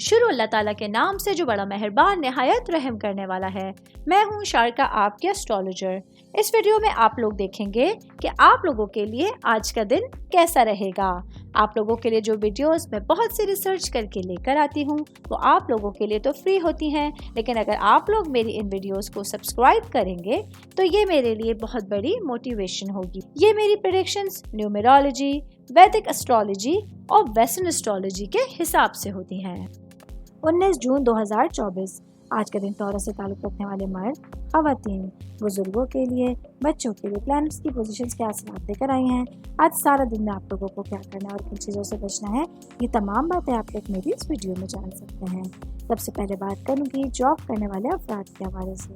شروع اللہ تعالیٰ کے نام سے جو بڑا مہربان نہایت رحم کرنے والا ہے۔ میں ہوں شارکا، آپ کے اسٹرالوجر۔ اس ویڈیو میں آپ لوگ دیکھیں گے کہ آپ لوگوں کے لیے آج کا دن کیسا رہے گا۔ آپ لوگوں کے لیے جو ویڈیوز میں بہت سی ریسرچ کر کے لے کر آتی ہوں وہ آپ لوگوں کے لیے تو فری ہوتی ہیں، لیکن اگر آپ لوگ میری ان ویڈیوز کو سبسکرائب کریں گے تو یہ میرے لیے بہت بڑی موٹیویشن ہوگی۔ یہ میری پریڈکشنز نیومرولوجی، ویدک اسٹرالوجی اور ویسٹرن اسٹرالوجی کے حساب سے ہوتی ہیں۔ 19 جون 2024 آج کا دن ٹورس سے تعلق رکھنے والے مرد، خواتین، بزرگوں کے لیے، بچوں کے لیے پلانٹس کی پوزیشنز کے اثرات دے کر آئی ہیں۔ آج سارا دن میں آپ لوگوں کو کیا کرنا ہے اور کن چیزوں سے بچنا ہے، یہ تمام باتیں آپ لوگ میری اس ویڈیو میں جان سکتے ہیں۔ سب سے پہلے بات کروں گی جاب کرنے والے افراد کے حوالے سے۔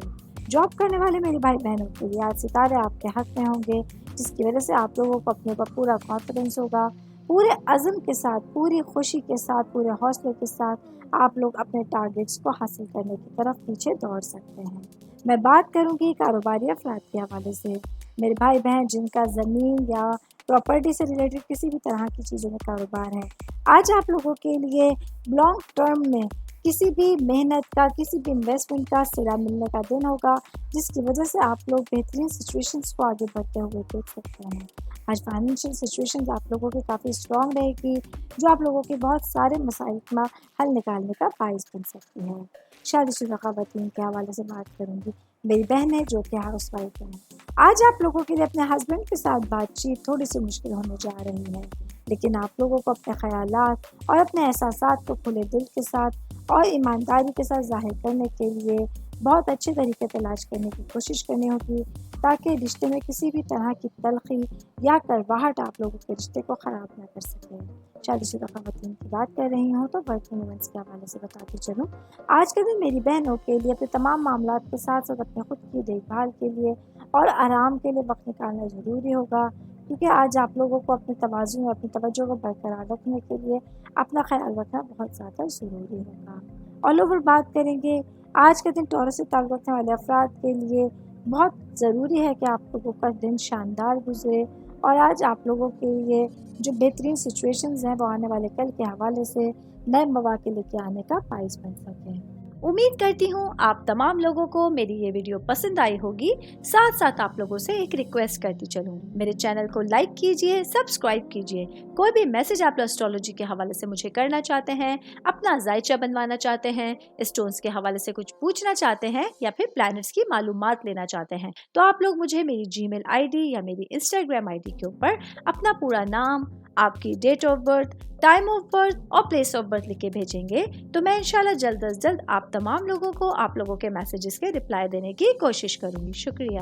جاب کرنے والے میرے بھائی بہنوں کے لیے آج ستارے آپ کے حق میں ہوں گے، جس کی وجہ سے آپ لوگوں کو اپنے اوپر پورا کانفیڈنس ہوگا۔ پورے عزم کے ساتھ، پوری خوشی کے ساتھ، پورے حوصلے کے ساتھ آپ لوگ اپنے ٹارگیٹس کو حاصل کرنے کی طرف پیچھے دوڑ سکتے ہیں۔ میں بات کروں گی کاروباری افراد کے حوالے سے۔ میرے بھائی بہن جن کا زمین یا پراپرٹی سے ریلیٹڈ کسی بھی طرح کی چیزوں میں کاروبار ہے، آج آپ لوگوں کے لیے لانگ ٹرم میں کسی بھی محنت کا، کسی بھی انویسٹمنٹ کا صلہ ملنے کا دن ہوگا، جس کی وجہ سے آپ لوگ بہترین سچویشنز کو آگے بڑھتے ہوئے دیکھ سکتے ہیں۔ آج فائنینشیل سچویشنز آپ لوگوں کی کافی اسٹرانگ رہے گی، جو آپ لوگوں کے بہت سارے مسائل کا حل نکالنے کا باعث بن سکتی ہے۔ شادی شدہ خواتین کے حوالے سے بات کروں گی۔ میری بہن ہے جو کہ ہاؤس وائف ہے، آج آپ لوگوں کے لیے اپنے ہسبینڈ کے ساتھ بات چیت تھوڑی سی مشکل ہونے جا رہی ہے، لیکن آپ لوگوں کو اپنے خیالات اور اپنے احساسات کو کھلے دل کے ساتھ اور ایمانداری کے ساتھ ظاہر کرنے کے لیے بہت اچھے طریقے تلاش کرنے کی کوشش کرنی ہوگی، تاکہ رشتے میں کسی بھی طرح کی تلخی یا کڑواہٹ آپ لوگوں کے رشتے کو خراب نہ کر سکے۔ شادی شدہ خواتین کی بات کر رہی ہوں تو ورکنگ وومنس کے حوالے سے بتاتی چلوں۔ آج کے دن میری بہنوں کے لیے اپنے تمام معاملات کے ساتھ ساتھ اپنے خود کی دیکھ بھال کے لیے اور آرام کے لیے وقت نکالنا ضروری ہوگا، کیونکہ آج آپ لوگوں کو اپنے توازن اور اپنی توجہ کو برقرار رکھنے کے لیے اپنا خیال رکھنا بہت زیادہ ضروری ہوگا۔ آل اوور بات کریں گے، آج کے دن ٹورس سے تعلق رکھنے والے افراد کے لیے بہت ضروری ہے کہ آپ لوگوں کا دن شاندار گزرے، اور آج آپ لوگوں کے لیے جو بہترین سچویشنز ہیں وہ آنے والے کل کے حوالے سے نئے مواقع لے کے آنے کا باعث بن سکیں۔ امید کرتی ہوں آپ تمام لوگوں کو میری یہ ویڈیو پسند آئی ہوگی۔ ساتھ ساتھ آپ لوگوں سے ایک ریکویسٹ کرتی چلوں، میرے چینل کو لائک کیجئے، سبسکرائب کیجئے۔ کوئی بھی میسج آپ اسٹرالوجی کے حوالے سے مجھے کرنا چاہتے ہیں، اپنا ذائچہ بنوانا چاہتے ہیں، اسٹونز کے حوالے سے کچھ پوچھنا چاہتے ہیں یا پھر پلانٹس کی معلومات لینا چاہتے ہیں، تو آپ لوگ مجھے میری جی میل آئی ڈی یا میری انسٹاگرام آئی ڈی کے اوپر اپنا پورا نام، آپ کی date of birth, time of birth اور پلیس آف برتھ لکھ کے بھیجیں گے، تو میں انشاءاللہ جلد از جلد آپ تمام لوگوں کو آپ لوگوں کے میسیجز کے رپلائی دینے کی کوشش کروں گی۔ شکریہ۔